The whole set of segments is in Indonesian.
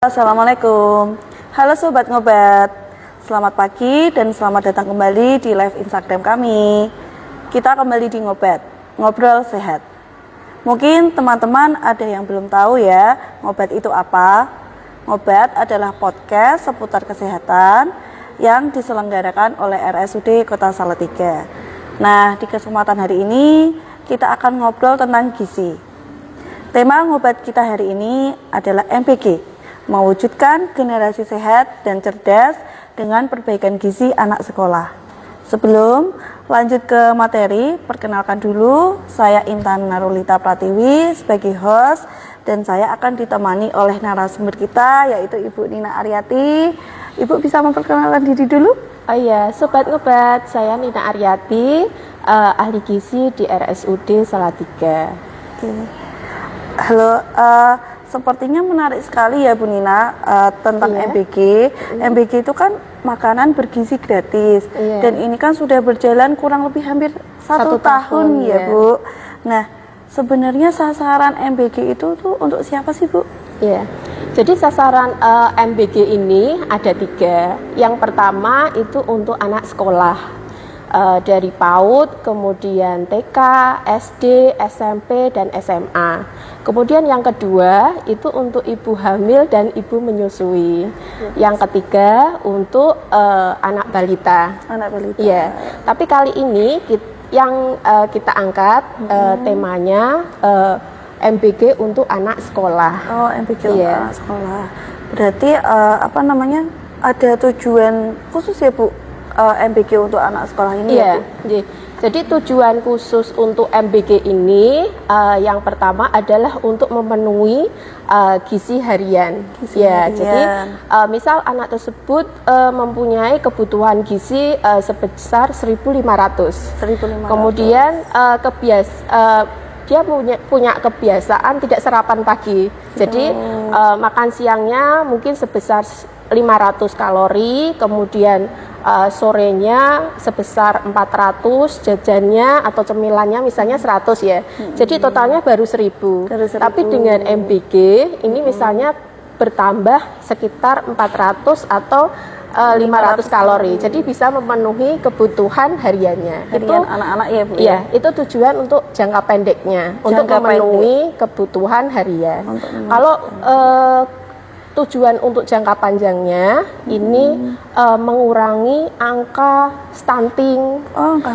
Assalamualaikum. Halo Sobat Ngobat. Selamat pagi dan selamat datang kembali di live Instagram kami. Kita kembali di Ngobat, ngobrol sehat. Mungkin teman-teman ada yang belum tahu ya, Ngobat itu apa? Ngobat adalah podcast seputar kesehatan yang diselenggarakan oleh RSUD Kota Salatiga. Nah, di kesempatan hari ini kita akan ngobrol tentang gizi. Tema Ngobat kita hari ini adalah MBG, mewujudkan generasi sehat dan cerdas dengan perbaikan gizi anak sekolah. Sebelum lanjut ke materi, perkenalkan dulu, saya Intan Narulita Pratiwi sebagai host dan saya akan ditemani oleh narasumber kita yaitu Ibu Nina Aryati. Ibu bisa memperkenalkan diri dulu? Oh iya, Sobat Ngobat, saya Nina Aryati, ahli gizi di RSUD Salatiga. Oke. Halo, sepertinya menarik sekali ya Bu Nina tentang MBG. MBG itu kan makanan bergizi gratis dan ini kan sudah berjalan kurang lebih hampir satu tahun ya Bu. Nah, sebenarnya sasaran MBG itu tuh untuk siapa sih Bu? Iya, jadi sasaran MBG ini ada 3. Yang pertama itu untuk anak sekolah. Dari PAUD, kemudian TK, SD, SMP, dan SMA. Kemudian yang kedua itu untuk ibu hamil dan ibu menyusui. Yang ketiga untuk anak balita. Anak balita. Iya. Tapi kali ini kita angkat temanya MBG untuk anak sekolah. Oh, MBG untuk anak sekolah. Berarti ada tujuan khusus ya Bu? MBG untuk anak sekolah ini ya Bu? Jadi tujuan khusus untuk MBG ini yang pertama adalah untuk memenuhi gizi harian. Jadi misal anak tersebut mempunyai kebutuhan gizi sebesar 1.500. Kemudian dia punya kebiasaan tidak sarapan pagi. Jadi makan siangnya mungkin sebesar 500 kalori, kemudian sorenya sebesar 400, jajannya atau cemilannya misalnya 100 ya. Jadi totalnya baru 1.000. Tapi dengan MBG ini misalnya bertambah sekitar 400 atau 500 kalori. Jadi bisa memenuhi kebutuhan hariannya. Harian anak-anak ya Bu? Iya, itu tujuan untuk jangka pendeknya, untuk memenuhi kebutuhan harian. Kalau tujuan untuk jangka panjangnya ini mengurangi angka stunting,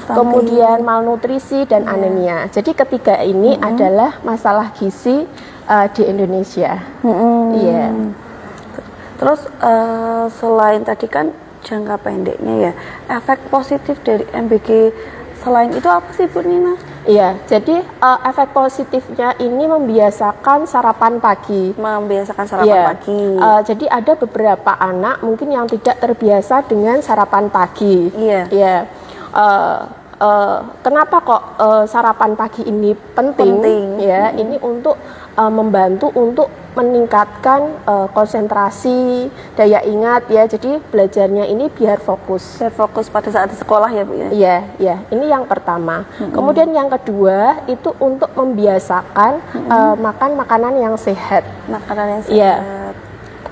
kemudian malnutrisi dan anemia. Jadi ketiga ini adalah masalah gizi di Indonesia. Iya. Terus selain tadi kan jangka pendeknya ya, efek positif dari MBG selain itu apa sih Bu Nina? Iya, jadi efek positifnya ini membiasakan sarapan pagi. Pagi. Jadi ada beberapa anak mungkin yang tidak terbiasa dengan sarapan pagi. Iya. Kenapa kok sarapan pagi ini penting? Ya, ini untuk membantu untuk meningkatkan konsentrasi, daya ingat ya. Jadi belajarnya ini biar fokus pada saat di sekolah ya Bu ya. Iya. Ini yang pertama. Kemudian yang kedua itu untuk membiasakan makan makanan yang sehat. Iya.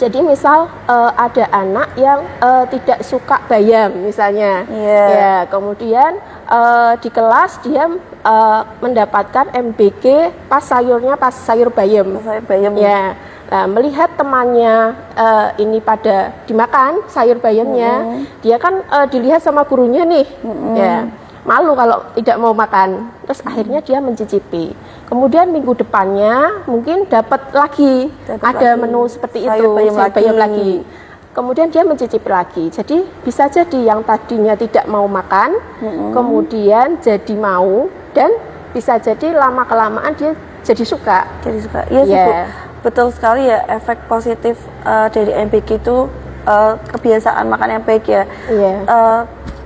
Jadi misal ada anak yang tidak suka bayam misalnya, ya kemudian di kelas dia mendapatkan MBG pas sayur bayam. Ya, nah, melihat temannya ini pada dimakan sayur bayamnya, dia kan dilihat sama gurunya nih, ya malu kalau tidak mau makan. Terus akhirnya dia mencicipi. Kemudian minggu depannya mungkin dapat lagi menu seperti itu, bayam lagi. Kemudian dia mencicipi lagi. Jadi bisa jadi yang tadinya tidak mau makan, kemudian jadi mau, dan bisa jadi lama kelamaan dia jadi suka. Iya sih Bu. Betul sekali ya, efek positif dari MBG itu kebiasaan makan MBG ya.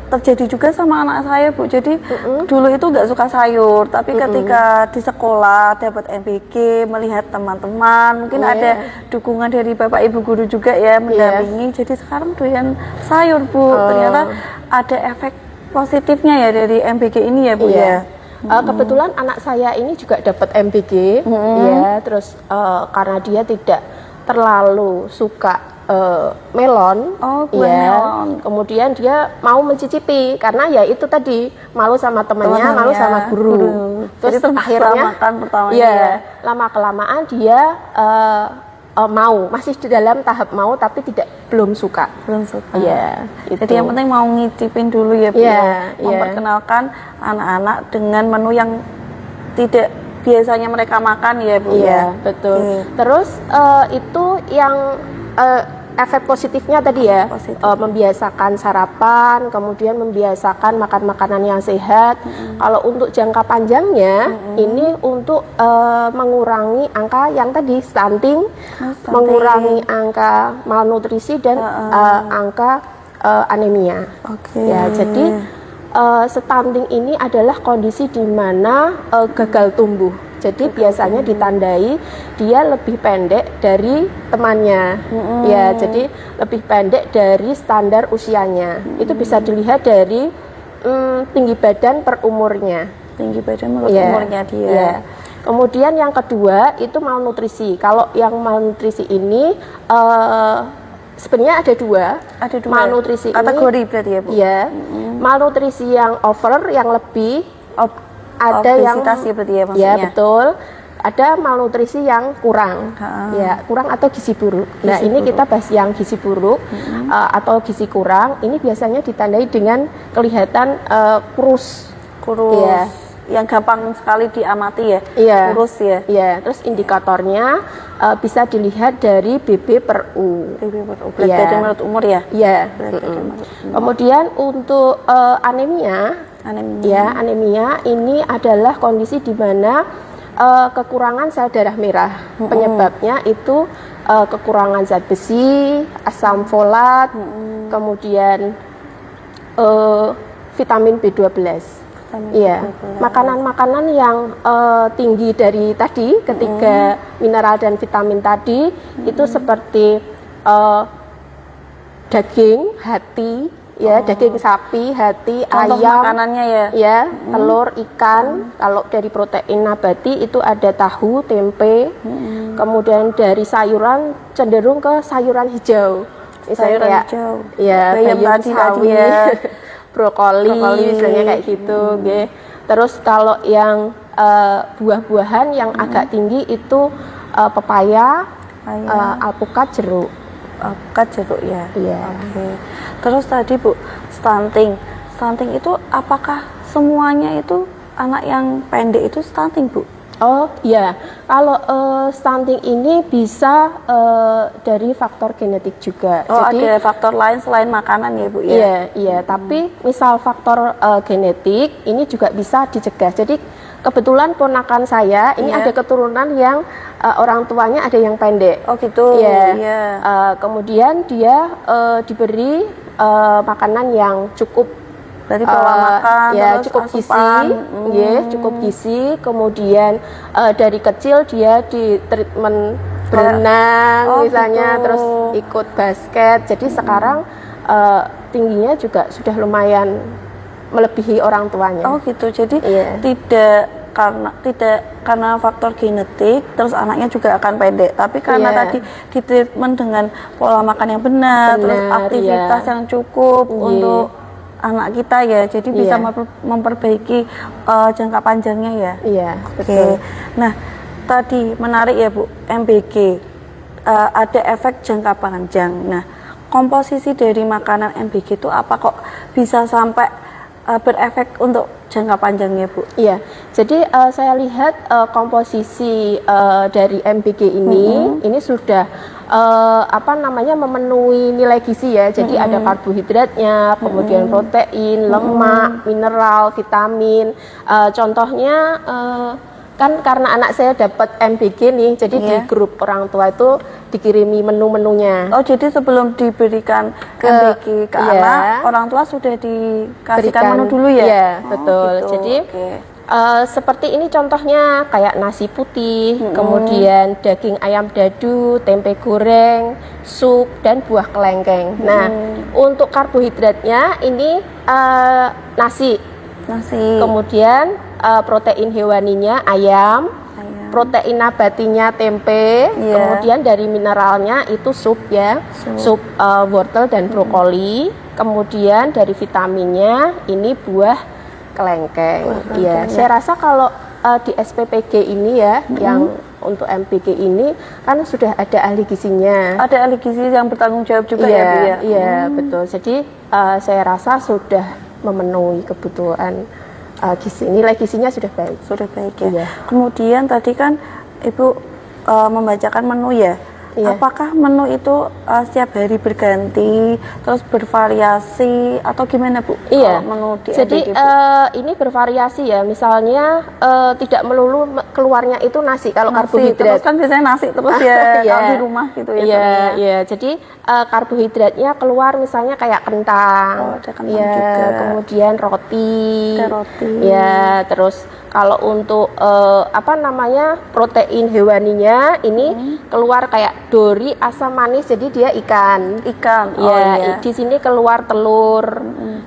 Terjadi juga sama anak saya Bu. Jadi dulu itu nggak suka sayur, tapi ketika di sekolah dapat MBG, melihat teman-teman, mungkin ada dukungan dari Bapak Ibu guru juga ya mendampingi. Jadi sekarang doyan sayur Bu. Ternyata ada efek positifnya ya dari MBG ini ya Bu ya. Kebetulan anak saya ini juga dapat MBG, ya. Terus karena dia tidak terlalu suka melon, buah melon. Kemudian dia mau mencicipi karena ya itu tadi malu sama temannya, malu sama guru. Terus jadi akhirnya makan pertamanya ya lama kelamaan dia mau, masih di dalam tahap mau tapi belum suka. Ya, jadi yang penting mau ngicipin dulu ya Bu, memperkenalkan anak-anak dengan menu yang tidak biasanya mereka makan ya Bu. Betul. Terus itu yang efek positifnya tadi ya, membiasakan sarapan, kemudian membiasakan makan makanan yang sehat. Kalau untuk jangka panjangnya, ini untuk mengurangi angka yang tadi stunting, mengurangi angka malnutrisi dan angka anemia. Ya, jadi stunting ini adalah kondisi di mana gagal tumbuh. Jadi biasanya ditandai dia lebih pendek dari temannya, ya. Jadi lebih pendek dari standar usianya. Itu bisa dilihat dari tinggi badan per umurnya. Tinggi badan menurut umurnya dia. Ya. Kemudian yang kedua itu malnutrisi. Kalau yang malnutrisi ini sebenarnya ada dua. Malnutrisi kategori ini, berarti ya Bu? Ya. Malnutrisi yang over, yang lebih. Ada yang ya berarti ya maksudnya. Ya betul. Ada malnutrisi yang kurang, ya kurang atau gizi buruk. Nah ini kita bahas yang gizi buruk atau gizi kurang. Ini biasanya ditandai dengan kelihatan kurus, ya. Yang gampang sekali diamati ya, kurus ya. Iya. Terus indikatornya bisa dilihat dari BB per U. Berat badan menurut umur ya. Iya. Kemudian untuk anemia ini adalah kondisi di mana kekurangan sel darah merah. Penyebabnya itu kekurangan zat besi, asam folat, kemudian vitamin B12. Iya, makanan-makanan yang tinggi dari tadi, ketiga mineral dan vitamin tadi itu seperti daging, hati, ya, daging sapi, hati, contoh ayam, makanannya ya, telur, ikan. Kalau dari protein nabati itu ada tahu, tempe. Kemudian dari sayuran cenderung ke sayuran hijau, misalnya hijau, ya, bayam sawi, brokoli, misalnya kayak gitu. Terus kalau yang buah-buahan yang agak tinggi itu pepaya, alpukat, jeruk. Ya. Terus tadi Bu, stunting itu apakah semuanya itu anak yang pendek itu stunting Bu? Oh ya, kalau stunting ini bisa dari faktor genetik juga. Jadi ada faktor lain selain makanan ya Bu ya? Iya. Tapi misal faktor genetik ini juga bisa dicegah. Jadi kebetulan ponakan saya ini ada keturunan yang orang tuanya ada yang pendek. Oh gitu. Iya. Kemudian dia diberi makanan yang cukup. Dari pola makan, ya, terus cukup asupan. Cukup gizi. Kemudian dari kecil dia di treatment berenang misalnya, terus ikut basket. Jadi sekarang tingginya juga sudah lumayan melebihi orang tuanya. Oh gitu. Jadi tidak karena faktor genetik, terus anaknya juga akan pendek. Tapi karena tadi di treatment dengan pola makan yang benar terus aktivitas yang cukup untuk anak kita ya, jadi bisa memperbaiki jangka panjangnya ya. Iya, betul. Nah, tadi menarik ya Bu, MBG ada efek jangka panjang. Nah, komposisi dari makanan MBG itu apa kok bisa sampai berefek untuk jangka panjangnya Bu? Iya, jadi saya lihat komposisi dari MBG ini sudah memenuhi nilai gizi ya. Jadi ada karbohidratnya, kemudian protein, lemak, mineral, vitamin. Contohnya kan karena anak saya dapat MBG nih, jadi di grup orang tua itu dikirimi menu-menunya. Oh, jadi sebelum diberikan MBG ke anak, orang tua sudah dikasihkan menu dulu ya? Iya, betul. Gitu. Jadi seperti ini contohnya, kayak nasi putih, kemudian daging ayam dadu, tempe goreng, sup, dan buah kelengkeng. Nah, untuk karbohidratnya ini nasi. Kemudian protein hewaninya ayam. protein nabatinya tempe, kemudian dari mineralnya itu sup ya, sup wortel dan brokoli, kemudian dari vitaminnya ini buah kelengkeng. Iya, saya rasa kalau di SPPG ini ya, yang untuk MPG ini kan sudah ada ahli gizinya. Ada ahli gizi yang bertanggung jawab juga ya Bu ya? Iya, betul. Jadi saya rasa sudah memenuhi kebutuhan gizi. Nilai gizinya sudah baik. Sudah baik ya. Iya. Kemudian tadi kan Ibu membacakan menu ya. Iya. Apakah menu itu setiap hari berganti, terus bervariasi atau gimana Bu? Iya. Menu di jadi ini bervariasi ya. Misalnya tidak melulu keluarnya itu nasi kalau karbohidrat. Terus kan biasanya nasi terus ya kalau di rumah gitu ya. Iya, iya. Jadi karbohidratnya keluar misalnya kayak kentang. Ada kentang juga. Kemudian roti. Ada roti. Ya, terus kalau untuk protein hewaninya ini keluar kayak dori asam manis, jadi dia ikan. Ya, di sini keluar telur.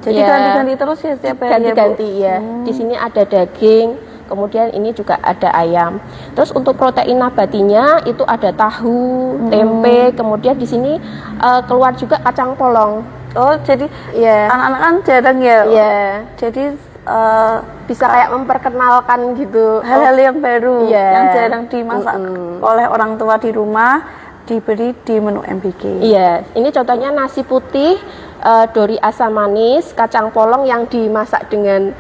Jadi ganti-ganti terus ya setiap hari. Ganti-ganti ya. Di sini ada daging, kemudian ini juga ada ayam. Terus untuk protein nabatinya itu ada tahu, tempe, kemudian di sini keluar juga kacang polong. Oh, jadi anak-anak kan jarang ya. Jadi bisa kayak memperkenalkan gitu hal-hal yang baru yang jarang dimasak oleh orang tua di rumah, diberi di menu MPG. Iya, ini contohnya nasi putih, dori asam manis, kacang polong yang dimasak dengan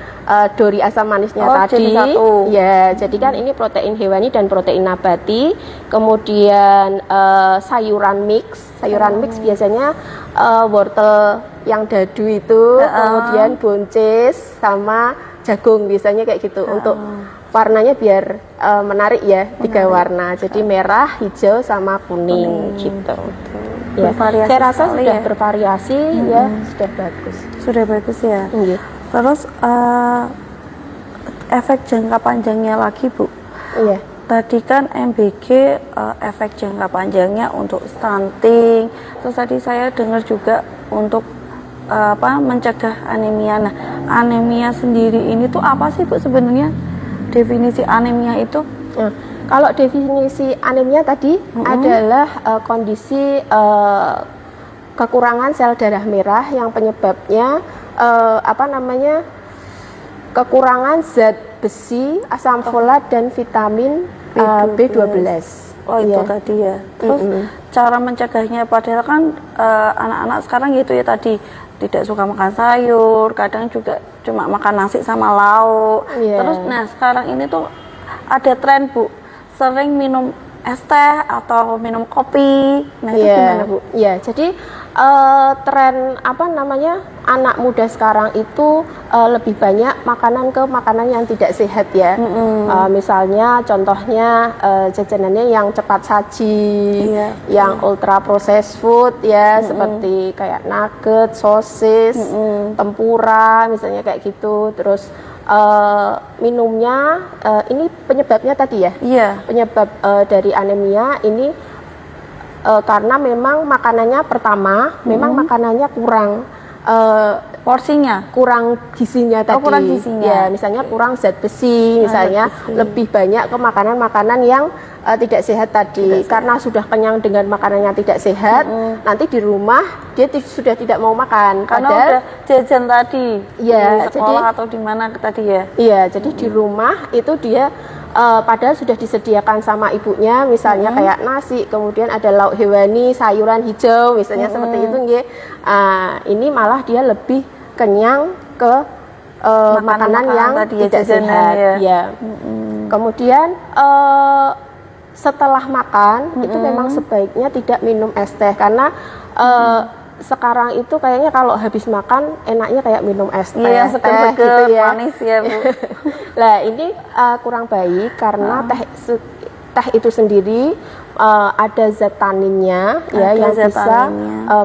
dori asam manisnya tadi. Jadi satu. Ya, jadi kan ini protein hewani dan protein nabati. Kemudian sayuran mix biasanya wortel yang dadu itu, kemudian buncis sama jagung biasanya kayak gitu. Untuk warnanya biar menarik ya, 3 warna. Jadi merah, hijau sama kuning gitu. Ya, saya rasa sudah bervariasi ya, sudah bagus. Sudah bagus ya. Terus efek jangka panjangnya lagi Bu. Iya. Tadi kan MBG efek jangka panjangnya untuk stunting. Terus tadi saya dengar juga untuk mencegah anemia. Nah, anemia sendiri ini tuh apa sih Bu sebenarnya? Definisi anemia itu? Nah, kalau definisi anemia tadi adalah kondisi kekurangan sel darah merah yang penyebabnya kekurangan zat besi, asam folat dan vitamin B12. Oh itu tadi ya. Terus cara mencegahnya, padahal kan anak-anak sekarang gitu ya tadi tidak suka makan sayur, kadang juga cuma makan nasi sama lauk. Terus nah sekarang ini tuh ada tren Bu, sering minum es teh atau minum kopi. Nah itu gimana Bu? Iya, jadi tren anak muda sekarang itu lebih banyak makanan yang tidak sehat ya. Misalnya contohnya jajanannya yang cepat saji, yang ultra processed food ya, seperti kayak nugget, sosis, tempura misalnya kayak gitu. Terus minumnya ini penyebabnya tadi ya. Penyebab dari anemia ini karena memang makanannya makanannya kurang porsinya, kurang gizinya tadi. Kurang gizinya. Ya, misalnya kurang zat besi, misalnya lebih banyak ke makanan-makanan yang tidak sehat tadi. Karena sudah kenyang dengan makanan yang tidak sehat, nanti di rumah dia sudah tidak mau makan. Karena udah jajan tadi. Iya, di sekolah atau di mana tadi ya. Iya, jadi di rumah itu dia padahal sudah disediakan sama ibunya, misalnya kayak nasi, kemudian ada lauk hewani, sayuran hijau, misalnya seperti itu, ini malah dia lebih kenyang ke makanan yang tidak sehat. Ya. Kemudian setelah makan itu memang sebaiknya tidak minum es teh karena sekarang itu kayaknya kalau habis makan enaknya kayak minum es teh, seger-seger gitu ya. Manis ya Bu. Nah ini kurang baik karena teh itu sendiri ada zat taninnya yang bisa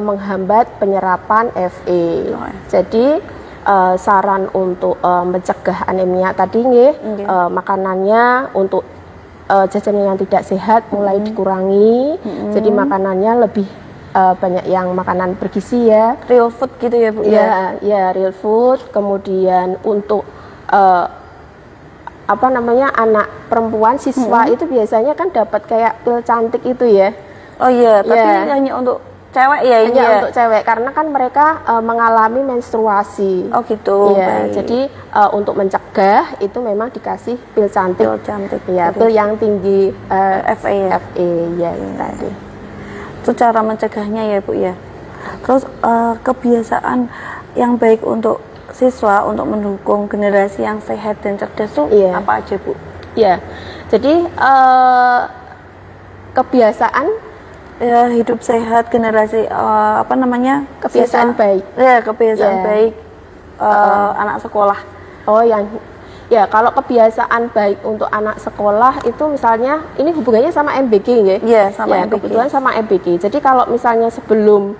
menghambat penyerapan Fe. Jadi saran untuk mencegah anemia tadi makanannya untuk jajanan yang tidak sehat mulai dikurangi. Jadi makanannya lebih banyak yang makanan bergizi ya, real food gitu ya Bu ya real food. Kemudian untuk apa namanya anak perempuan siswa itu biasanya kan dapat kayak pil cantik itu ya. Oh iya, tapi hanya untuk cewek ya ini hanya ya? untuk cewek karena kan mereka mengalami menstruasi. Oh gitu. Ya, jadi untuk mencegah itu memang dikasih pil cantik. Pil cantik. Ya, pil yang tinggi FE ya. FE ya tadi. Itu cara mencegahnya ya Bu ya. Terus kebiasaan yang baik untuk siswa untuk mendukung generasi yang sehat dan cerdas tuh apa aja Bu? Ya, jadi kebiasaan ya hidup sehat generasi apa namanya kebiasaan baik. Ya kebiasaan baik anak sekolah. Oh yang ya kalau kebiasaan baik untuk anak sekolah itu misalnya ini hubungannya sama MBG ya? Iya sama MBG. Kebetulan sama MBG. Jadi kalau misalnya sebelum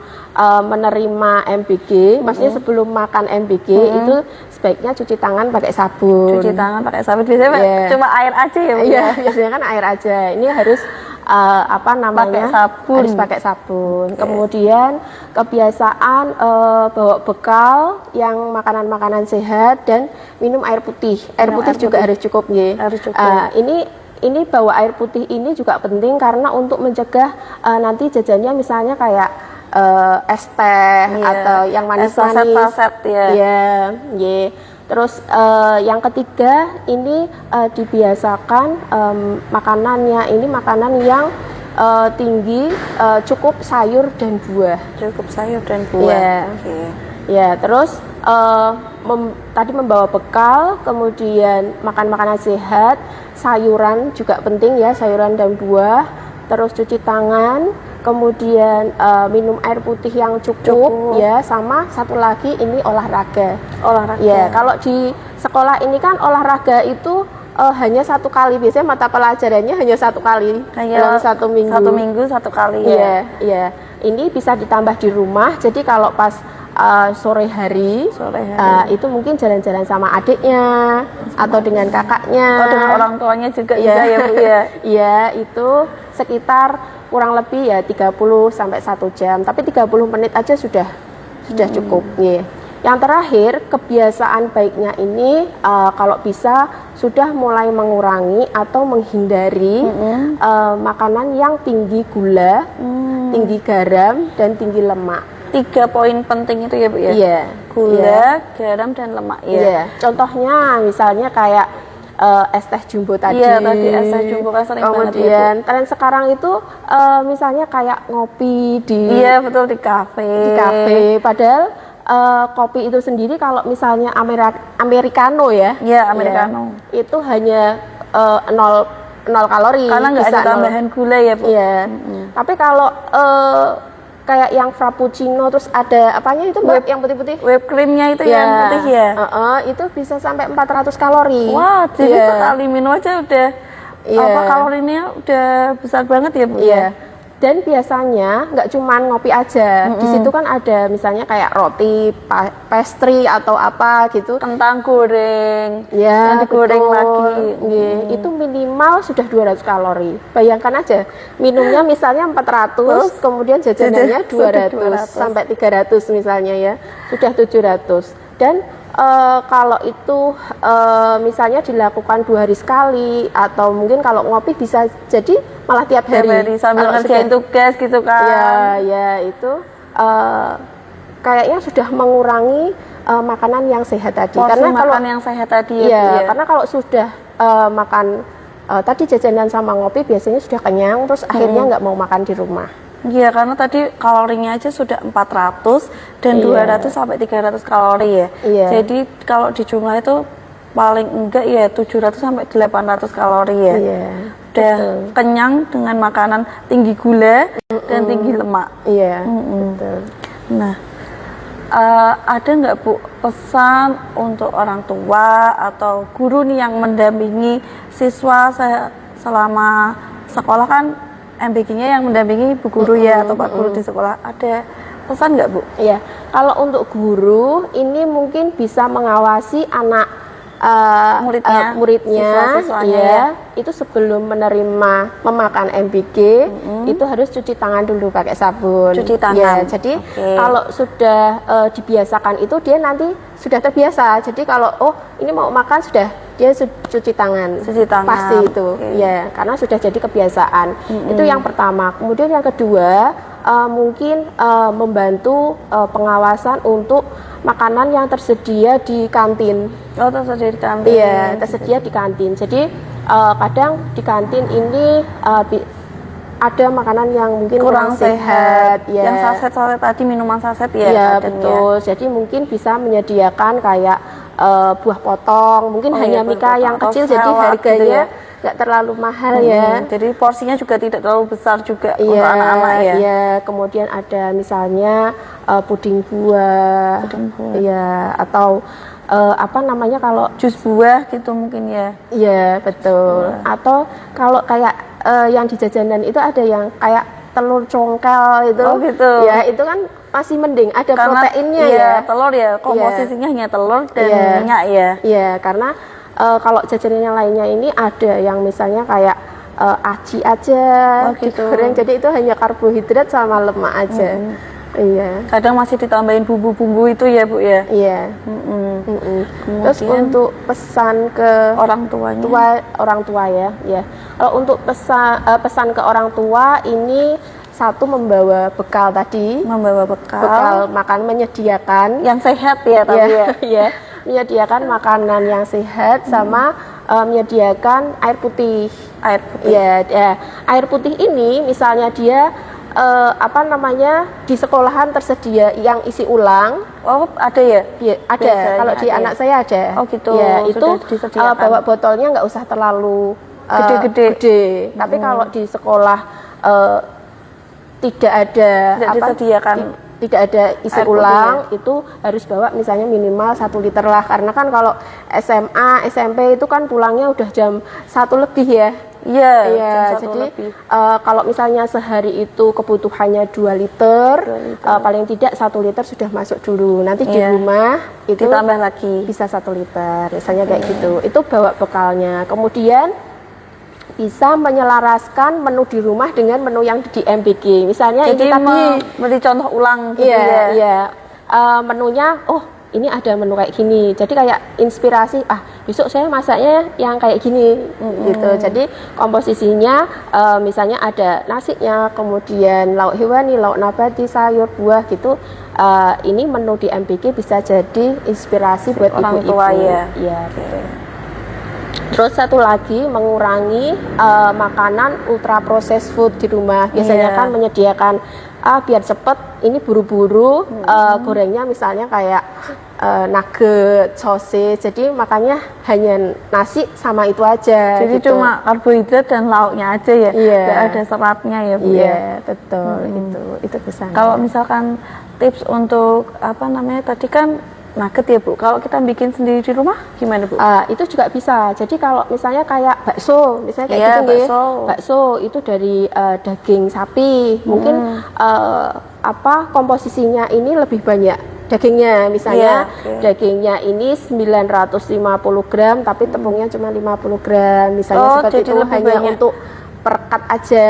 menerima MBG, maksudnya sebelum makan MBG itu sebaiknya cuci tangan pakai sabun. Cuci tangan pakai sabun biasanya cuma air aja ya Bu? Iya biasanya kan air aja. Ini harus apa namanya pakai sabun. Harus pakai sabun. Kemudian kebiasaan bawa bekal yang makanan-makanan sehat dan minum air putih. Air putih juga harus cukup ya. Harus cukup. Ini bawa air putih ini juga penting karena untuk mencegah nanti jajannya misalnya kayak es teh atau yang manis-manis. Terus yang ketiga ini dibiasakan makanannya ini makanan yang tinggi cukup sayur dan buah. Cukup sayur dan buah. Ya, terus tadi membawa bekal, kemudian makan makanan sehat, sayuran juga penting ya, sayuran dan buah. Terus cuci tangan, kemudian minum air putih yang cukup ya, sama satu lagi ini olahraga. Ya, kalau di sekolah ini kan olahraga itu hanya satu kali, biasanya mata pelajarannya hanya satu kali dalam satu minggu. Satu minggu satu kali ya. Iya. Ini bisa ditambah di rumah. Jadi kalau pas sore hari itu mungkin jalan-jalan sama adiknya atau dengan kakaknya. Oh, dengan orang tuanya juga bisa ya Bu ya. Iya, itu sekitar kurang lebih ya 30 sampai 1 jam. Tapi 30 menit aja sudah cukup ya. Yang terakhir, kebiasaan baiknya ini kalau bisa sudah mulai mengurangi atau menghindari makanan yang tinggi gula, tinggi garam dan tinggi lemak. 3 poin penting itu ya Bu ya? Iya. Gula, garam, dan lemak ya? Iya. Contohnya misalnya kayak es teh jumbo tadi. Iya, tadi es teh jumbo kan sering banget ya Bu. Kemudian tren sekarang itu misalnya kayak ngopi di Iya betul, di kafe. Padahal kopi itu sendiri kalau misalnya americano ya. Iya, americano. Itu hanya 0 kalori. Karena nggak ada tambahan gula ya Bu. Iya. Tapi kalau kayak yang frappuccino terus ada apanya itu Mbak yang putih-putih? Whipped creamnya itu yang putih ya? Itu bisa sampai 400 kalori. Wah, jadi sekali minum aja udah kalorinya udah besar banget ya Bu? Iya. Dan biasanya nggak cuma ngopi aja, di situ kan ada misalnya kayak roti, pastry atau apa gitu, kentang goreng, ya digoreng lagi, itu minimal sudah 200 kalori. Bayangkan aja, minumnya misalnya 400, kemudian jajanannya 200 sampai 300 misalnya ya, sudah 700. Dan kalau itu misalnya dilakukan 2 hari sekali atau mungkin kalau ngopi bisa jadi malah tiap hari sambil ngerjain tugas gitu kan. Ya itu kayaknya sudah mengurangi makanan yang sehat tadi. Karena kalau yang sehat tadi karena kalau sudah makan tadi jajanan sama ngopi biasanya sudah kenyang terus akhirnya nggak mau makan di rumah. Iya, karena tadi kalorinya aja sudah 400 dan 200 sampai 300 kalori ya. Jadi kalau di jumlah itu paling enggak ya 700 sampai 800 kalori ya. Udah kenyang dengan makanan tinggi gula dan tinggi lemak. Betul. Nah, ada nggak Bu pesan untuk orang tua atau guru nih yang mendampingi siswa selama sekolah kan? MBG-nya yang mendampingi Bu Guru ya atau Pak Guru di sekolah, ada pesan nggak Bu? Iya, kalau untuk guru ini mungkin bisa mengawasi anak muridnya ya, itu sebelum memakan MBG itu harus cuci tangan dulu pakai sabun. Cuci tangan. Ya, jadi kalau sudah dibiasakan itu dia nanti sudah terbiasa. Jadi kalau ini mau makan sudah dia cuci tangan. Cuci tangan. Pasti itu. Ya, karena sudah jadi kebiasaan. Itu yang pertama. Kemudian yang kedua, mungkin membantu pengawasan untuk makanan yang tersedia di kantin. Oh, tersedia di kantin. Iya, tersedia di kantin. Jadi kadang di kantin ini ada makanan yang mungkin kurang sehat, ya. Yang saset-saset tadi, minuman saset ya. Iya, betul. Ya. Jadi mungkin bisa menyediakan kayak buah potong, mungkin hanya mika yang kecil, jadi harganya nggak terlalu mahal ya. Jadi porsinya juga tidak terlalu besar juga untuk anak-anak ya. Iya, kemudian ada misalnya puding buah, iya, atau apa namanya kalau jus buah gitu mungkin ya. Iya, betul. Atau kalau kayak yang di jajanan itu ada yang kayak telur congkel itu. Oh gitu. Ya, itu kan masih mending ada karena, proteinnya iya, ya. Telur ya, komposisinya hanya telur dan minyak ya. Iya, karena kalau jajanan yang lainnya ini ada yang misalnya kayak aci aja digoreng, jadi itu hanya karbohidrat sama lemak aja. Iya. Kadang masih ditambahin bumbu-bumbu itu ya Bu ya. Iya. Terus untuk pesan ke orang tua ya. Kalau untuk pesan ke orang tua ini satu membawa bekal tadi. Membawa bekal makan, menyediakan yang sehat ya tapi ya. Ya. Menyediakan makanan yang sehat sama menyediakan air putih. Air putih. Ya. Air putih ini misalnya dia apa namanya di sekolahan tersedia yang isi ulang. Oh, ada ya? Ya, ada. Biasanya kalau di anak saya ada. Oh gitu. Ya, itu bawa botolnya nggak usah terlalu gede. Tapi kalau di sekolah tidak ada tidak ada isi ulang ya. Itu harus bawa misalnya minimal 1 liter lah, karena kan kalau SMA, SMP itu kan pulangnya udah jam 1 lebih ya. Iya, jadi kalau misalnya sehari itu kebutuhannya 2 liter, paling tidak 1 liter sudah masuk dulu. Nanti di rumah itu ditambah lagi bisa 1 liter, misalnya kayak gitu. Itu bawa bekalnya. Kemudian bisa menyelaraskan menu di rumah dengan menu yang di MBG. Misalnya jadi ini tadi beri contoh ulang gitu ya. Iya. Menunya ini ada menu kayak gini. Jadi kayak inspirasi, besok saya masaknya yang kayak gini gitu. Jadi komposisinya misalnya ada nasinya, kemudian lauk hewani, lauk nabati, sayur, buah gitu. Ini menu di MBG bisa jadi inspirasi buat orang ibu-ibu. tua ya. Iya, betul. Terus satu lagi mengurangi makanan ultra processed food di rumah. Biasanya kan menyediakan biar cepet, ini buru-buru gorengnya misalnya kayak nugget, sosis. Jadi makanya hanya nasi sama itu aja. Jadi gitu. Cuma karbohidrat dan lauknya aja ya. Nggak ada seratnya ya Bu ya. Betul. Itu bisa. Kalau misalkan tips untuk apa namanya tadi kan nugget ya Bu, kalau kita bikin sendiri di rumah gimana Bu? Itu juga bisa. Jadi kalau misalnya kayak bakso, misalnya kayak gitu bakso itu dari daging sapi, mungkin komposisinya ini lebih banyak dagingnya, misalnya dagingnya ini 950 gram tapi tepungnya cuma 50 gram, misalnya seperti itu, hanya untuk perekat aja,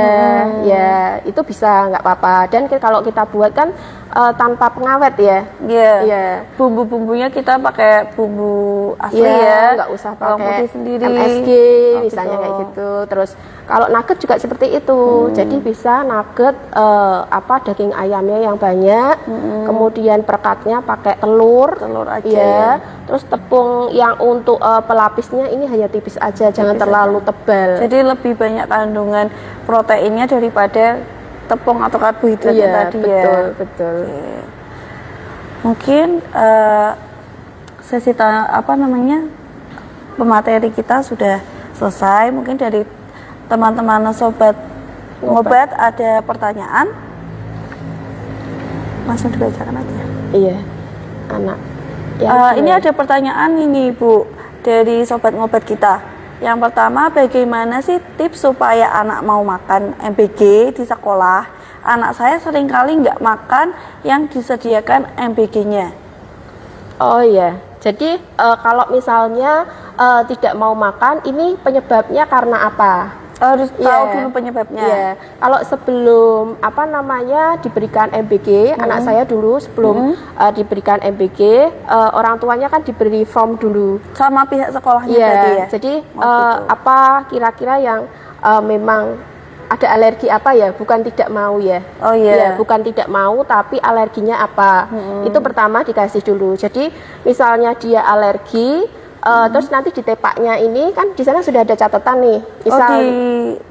ya itu bisa, nggak apa-apa. Dan kalau kita buat kan tanpa pengawet ya. Bumbu-bumbunya kita pakai bumbu asli ya, nggak usah pakai sendiri. MSG misalnya kayak gitu. Terus kalau nugget juga seperti itu. Jadi bisa nugget daging ayamnya yang banyak, kemudian perekatnya pakai telur aja. Ya. Terus tepung yang untuk pelapisnya ini hanya tipis aja, jangan terlalu tebal. Jadi lebih banyak kandungan proteinnya daripada tepung atau karbohidrat tadi ya. Betul. Mungkin sesi pemateri kita sudah selesai. Mungkin dari teman-teman sobat ngobat ada pertanyaan, langsung dibacakan aja. Iya, anak. Ini ada pertanyaan ini Bu dari sobat ngobat kita. Yang pertama, bagaimana sih tips supaya anak mau makan MBG di sekolah? Anak saya seringkali nggak makan yang disediakan MBG-nya. Oh iya, jadi kalau misalnya tidak mau makan, ini penyebabnya karena apa? Harus tahu dulu penyebabnya. Iya. Kalau sebelum diberikan MBG, anak saya dulu sebelum diberikan MBG, orang tuanya kan diberi form dulu sama pihak sekolahnya tadi ya. Jadi apa kira-kira yang memang ada alergi apa ya? Bukan tidak mau ya. Oh iya. Ya, bukan tidak mau tapi alerginya apa? Itu pertama dikasih dulu. Jadi misalnya dia alergi terus nanti di tepaknya ini kan di sana sudah ada catatan nih. Misal di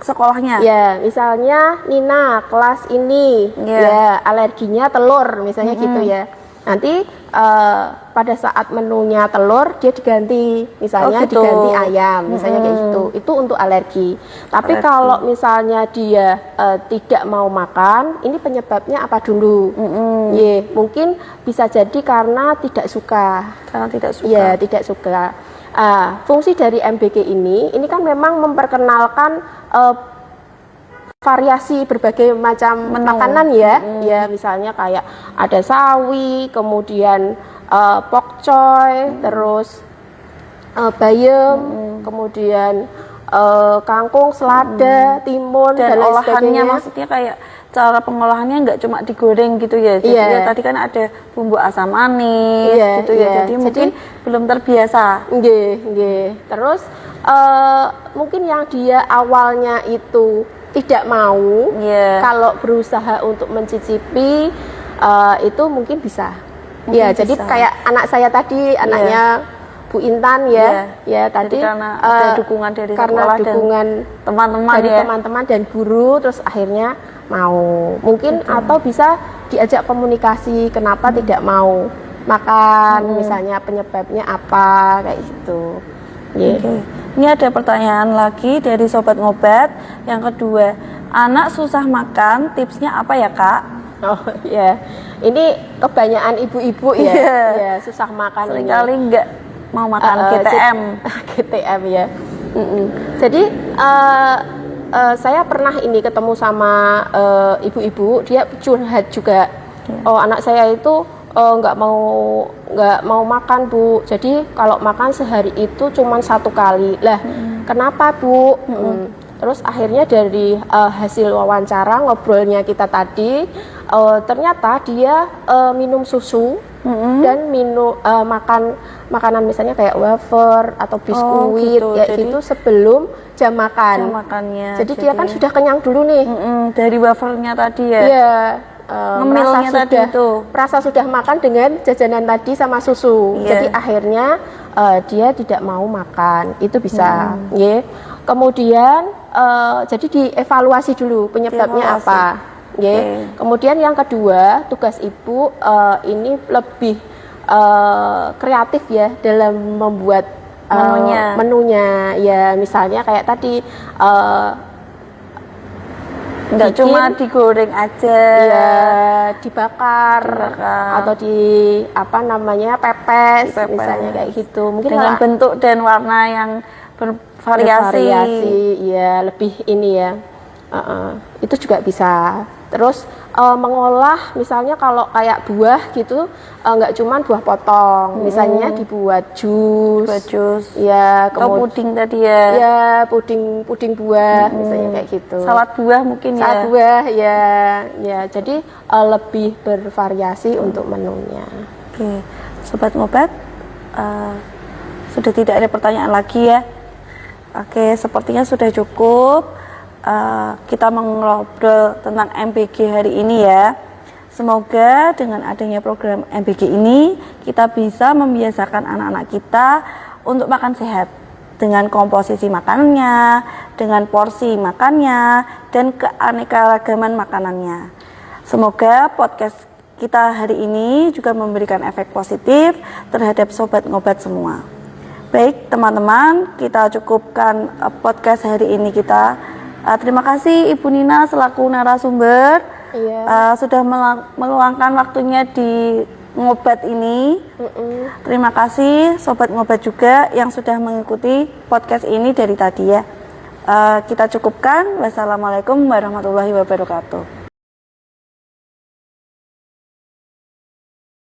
sekolahnya. Ya, misalnya Nina kelas ini ya alerginya telur misalnya gitu ya. Nanti pada saat menunya telur dia diganti, misalnya diganti ayam, misalnya kayak gitu. Itu untuk alergi. Tapi kalau misalnya dia tidak mau makan, ini penyebabnya apa dulu? Mungkin bisa jadi karena tidak suka. Karena tidak suka. Ya, tidak suka. Fungsi dari MBG ini kan memang memperkenalkan variasi berbagai macam makanan ya. Ya, misalnya kayak ada sawi, kemudian pokcoy, terus bayam, kemudian kangkung, selada, timun dan lain olahannya sebagainya. Maksudnya kayak cara pengolahannya nggak cuma digoreng gitu ya. Jadi ya tadi kan ada bumbu asam manis gitu ya. Jadi mungkin belum terbiasa. Nggih. Terus mungkin yang dia awalnya itu tidak mau, kalau berusaha untuk mencicipi itu mungkin bisa. Jadi kayak anak saya tadi, anaknya Bu Intan ya tadi karena ada dukungan dari karena dukungan teman-teman dari teman-teman dan guru, terus akhirnya mau. Mungkin atau bisa diajak komunikasi kenapa tidak mau makan, misalnya penyebabnya apa kayak gitu. Ini ada pertanyaan lagi dari Sobat Ngobat. Yang kedua, anak susah makan, tipsnya apa ya Kak? Oh ya, ini kebanyakan ibu-ibu ya, susah makan. Seringkali nggak mau makan GTM. GTM ya. Jadi saya pernah ini ketemu sama ibu-ibu, dia curhat juga. Oh anak saya itu nggak mau makan Bu, jadi kalau makan sehari itu cuma 1 kali lah. Kenapa Bu? Terus akhirnya dari hasil wawancara ngobrolnya kita tadi, ternyata dia minum susu dan makan makanan misalnya kayak wafer atau biskuit jadi itu sebelum jam makan. Jadi dia kan sudah kenyang dulu nih dari wafernya tadi ya. Iya. Ngemilnya tadi itu merasa sudah makan dengan jajanan tadi sama susu. Jadi akhirnya dia tidak mau makan. Itu bisa. Kemudian jadi dievaluasi dulu penyebabnya apa. Kemudian yang kedua, tugas ibu ini lebih kreatif ya dalam membuat menunya. Ya misalnya kayak tadi nggak cuma digoreng aja, dibakar atau pepes, misalnya kayak gitu. Mungkin dengan bentuk dan warna yang bervariasi. Ya lebih ini ya. Itu juga bisa. Terus mengolah misalnya kalau kayak buah gitu, nggak cuma buah potong, misalnya dibuat jus. Ya, atau puding tadi ya. Ya, puding buah misalnya kayak gitu. Salad buah mungkin Salad buah ya. Jadi lebih bervariasi untuk menunya. Oke, Sobat Ngobat, sudah tidak ada pertanyaan lagi ya. Oke, sepertinya sudah cukup. Kita mengobrol tentang MBG hari ini ya. Semoga dengan adanya program MBG ini kita bisa membiasakan anak-anak kita untuk makan sehat dengan komposisi makanannya, dengan porsi makannya, dan keanekaragaman makanannya. Semoga podcast kita hari ini juga memberikan efek positif terhadap Sobat Ngobat semua. Baik teman-teman, kita cukupkan podcast hari ini kita. Terima kasih Ibu Nina selaku narasumber sudah meluangkan waktunya di Ngobat ini. Terima kasih Sobat Ngobat juga yang sudah mengikuti podcast ini dari tadi ya. Kita cukupkan. Wassalamualaikum warahmatullahi wabarakatuh.